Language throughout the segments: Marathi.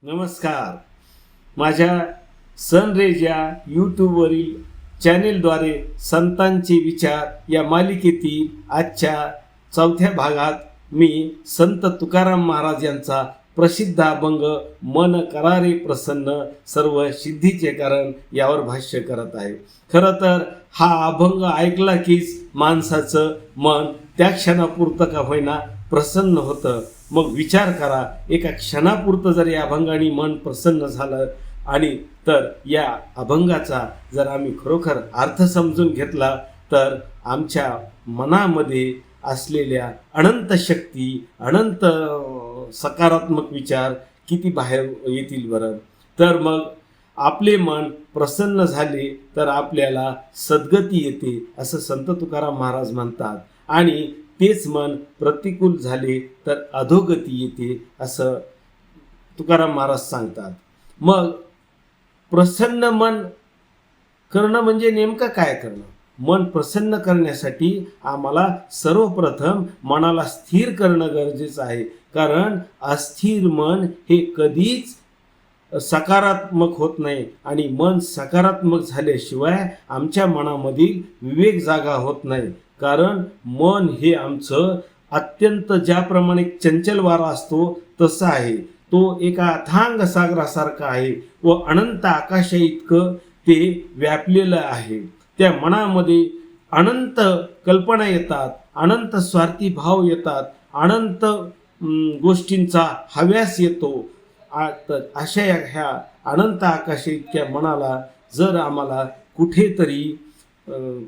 नमस्कार. माझ्या सनरेज या यूट्यूबवरील चॅनेलद्वारे संतांचे विचार या मालिकेतील आजच्या 4थ्या भागात मी संत तुकाराम महाराज यांचा प्रसिद्ध अभंग मन करारे प्रसन्न सर्व सिद्धीचे कारण यावर भाष्य करत आहे. खरं तर हा अभंग ऐकला कीच माणसाचं मन त्या क्षणापुरतं का होईना प्रसन्न होतं. मग विचार करा, एका क्षणापुरतं जर या अभंगाने मन प्रसन्न झालं आणि तर या अभंगाचा जर आम्ही खरोखर अर्थ समजून घेतला तर आमच्या मनामध्ये असलेल्या अनंत शक्ती, अनंत सकारात्मक विचार किती बाहेर येतील बरं. तर मग आपले मन प्रसन्न झाले तर आपल्याला सद्गती येते असं संत तुकाराम महाराज म्हणतात, आणि तेच मन प्रतिकूल झाले तर अधोगती येते असं तुकाराम महाराज सांगतात. मग प्रसन्न मन करणं म्हणजे नेमकं काय करणं? मन प्रसन्न करण्यासाठी आम्हाला सर्वप्रथम मनाला स्थिर करणं गरजेचं आहे. कारण अस्थिर मन हे कधीच सकारात्मक होत नाही, आणि मन सकारात्मक झाल्याशिवाय आमच्या मनामधील विवेक जागा होत नाही. कारण मन हे आमचं अत्यंत ज्याप्रमाणे चंचल वारा असतो तसं आहे. तो एका अथांग सागरासारखा आहे व अनंत आकाशा इतकं ते व्यापलेलं आहे. त्या मनामध्ये अनंत कल्पना येतात, अनंत स्वार्थी भाव येतात, अनंत गोष्टींचा हव्यास येतो. अशा ह्या अनंत आकाशा इतक्या मनाला जर आम्हाला कुठेतरी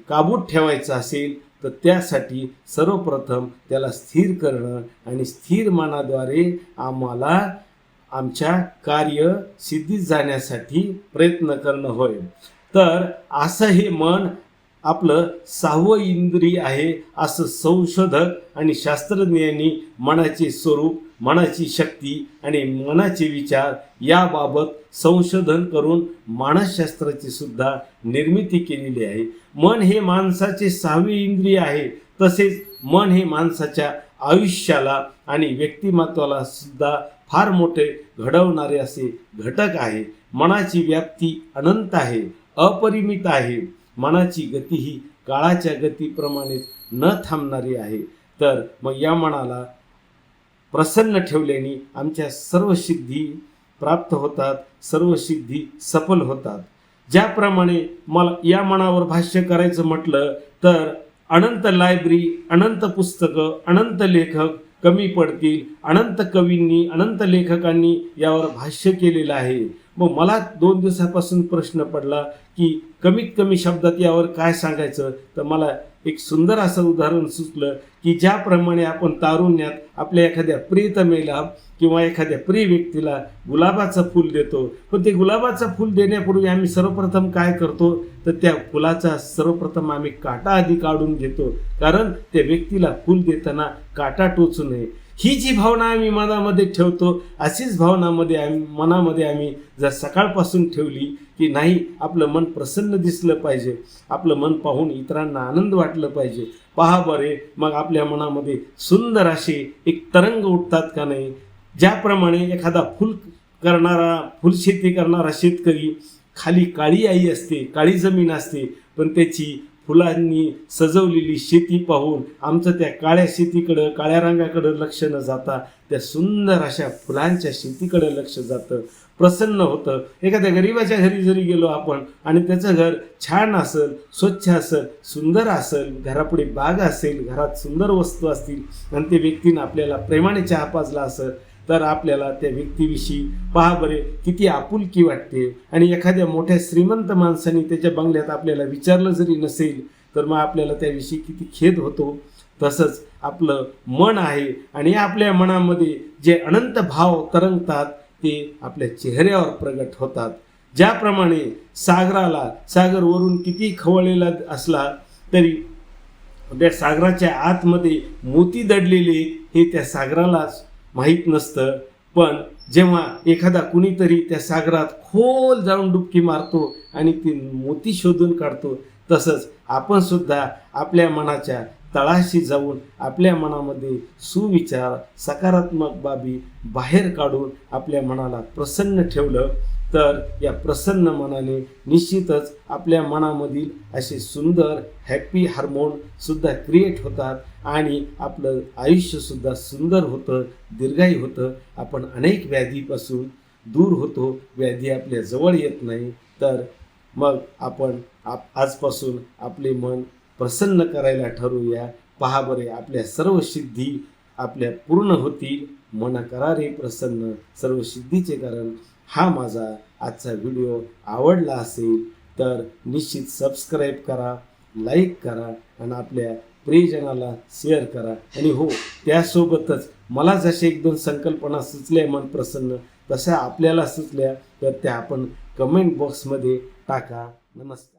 काबूत ठेवायचं असेल तर त्यासाठी सर्वप्रथम त्याला स्थिर करणं, आणि स्थिर मनाद्वारे आम्हाला आमच्या कार्य सिद्धीत जाण्यासाठी प्रयत्न करणं होय. तर असं हे मन आपलं 6वं इंद्रिय आहे असं संशोधक आणि शास्त्रज्ञांनी मनाचे स्वरूप, मनाची शक्ती आणि मनाचे विचार याबाबत संशोधन करून मानसशास्त्राची सुद्धा निर्मिती केलेली आहे. मन हे माणसाचे 6वे इंद्रिय आहे. तसेच मन हे माणसाच्या आयुष्याला आणि व्यक्तिमत्वाला सुद्धा फार मोठे घडवणारे असे घटक आहे. मनाची व्याप्ती अनंत आहे, अपरिमित आहे. मनाची गती ही काळाच्या गतीप्रमाणे न थांबणारी आहे. तर मग या मनाला प्रसन्न ठेवल्याने आमच्या सर्व सिद्धी प्राप्त होतात, सर्व सिद्धी सफल होतात. ज्याप्रमाणे मला या मनावर भाष्य करायचं म्हटलं तर अनंत लायब्ररी, अनंत पुस्तकं, अनंत लेखक कमी पडतील. अनंत कवींनी, अनंत लेखकांनी यावर भाष्य केलेलं आहे. मग मला 2 दिवसापासून प्रश्न पडला की कमीत कमी शब्दात यावर काय सांगायचं. तर मला एक सुंदर असं उदाहरण सुचलं की ज्याप्रमाणे आपण तारुण्यात आपल्या एखाद्या प्रियतमेला किंवा एखाद्या प्रिय व्यक्तीला गुलाबाचं फूल देतो, पण ते गुलाबाचं फूल देण्यापूर्वी आम्ही सर्वप्रथम काय करतो तर त्या फुलाचा सर्वप्रथम आम्ही काटा आधी काढून घेतो. कारण त्या व्यक्तीला फूल देताना काटा टोचू नये. ही जी भावना आम्ही मनामध्ये ठेवतो, अशीच मनामध्ये आम्ही जर सकाळपासून ठेवली की नाही, आपलं मन प्रसन्न दिसलं पाहिजे, आपलं मन पाहून इतरांना आनंद वाटलं पाहिजे. पहा बरे, मग आपल्या मनामध्ये सुंदर असे एक तरंग उठतात का नाही. ज्याप्रमाणे एखादा फुलशेती करणारा शेतकरी, खाली काळी आई असते, काळी जमीन असते, पण त्याची फुलांनी सजवलेली शेती पाहून आमचं त्या काळ्या शेतीकडं, काळ्या रंगाकडं लक्ष न जाता त्या सुंदर अशा फुलांच्या शेतीकडे लक्ष जातं, प्रसन्न होतं. एखाद्या गरीबाच्या घरी जरी गेलो आपण आणि त्याचं घर छान असेल, स्वच्छ असेल, सुंदर असेल, घरापुढे बाग असेल, घरात सुंदर वस्तू असतील, आणि ते व्यक्तीनं आपल्याला प्रेमाने चहा पाजला असेल तर आपल्याला त्या व्यक्तीविषयी पहा बरे किती आपुलकी वाटते. आणि एखाद्या मोठ्या श्रीमंत माणसाने त्याच्या बंगल्यात आपल्याला विचारलं जरी नसेल तर मग आपल्याला त्याविषयी किती खेद होतो. तसंच आपलं मन आहे, आणि आपल्या मनामध्ये जे अनंत भाव तरंगतात ते आपल्या चेहऱ्यावर प्रगट होतात. ज्याप्रमाणे सागर वरून किती खवळलेला असला तरी त्या सागराच्या आतमध्ये मोती दडलेले हे त्या सागरालाच माहीत नसतं. पण जेव्हा एखादा कुणीतरी त्या सागरात खोल जाऊन डुबकी मारतो आणि ती मोती शोधून काढतो, तसंच आपण सुद्धा आपल्या मनाच्या तळाशी जाऊन आपल्या मनामध्ये सुविचार सकारात्मक बाबी बाहेर काढून आपल्या मनाला प्रसन्न ठेवलं तर या प्रसन्न मनाने निश्चितच आपल्या मनामधील असे सुंदर हॅपी हार्मोनसुद्धा क्रिएट होतात आणि आपलं आयुष्यसुद्धा सुंदर होतं, दीर्घायू होतं. आपण अनेक व्याधीपासून दूर होतो, व्याधी आपल्या जवळ येत नाही. तर मग आपण आजपासून आपले मन प्रसन्न करायला ठरवूया. पहा बरे, आपल्या सर्व सिद्धी आपल्या पूर्ण होतील. मन करा रे प्रसन्न, सर्व सिद्धीचे कारण. हा माझा आजचा व्हिडिओ आवडला असेल तर निश्चित सबस्क्राईब करा, लाईक करा आणि आपल्या प्रियजनाला शेअर करा. आणि हो, त्यासोबतच मला जसे एक दोन संकल्पना सुचल्या मन प्रसन्न, तशा आपल्याला सुचल्या तर त्या आपण कमेंट बॉक्समध्ये टाका. नमस्कार.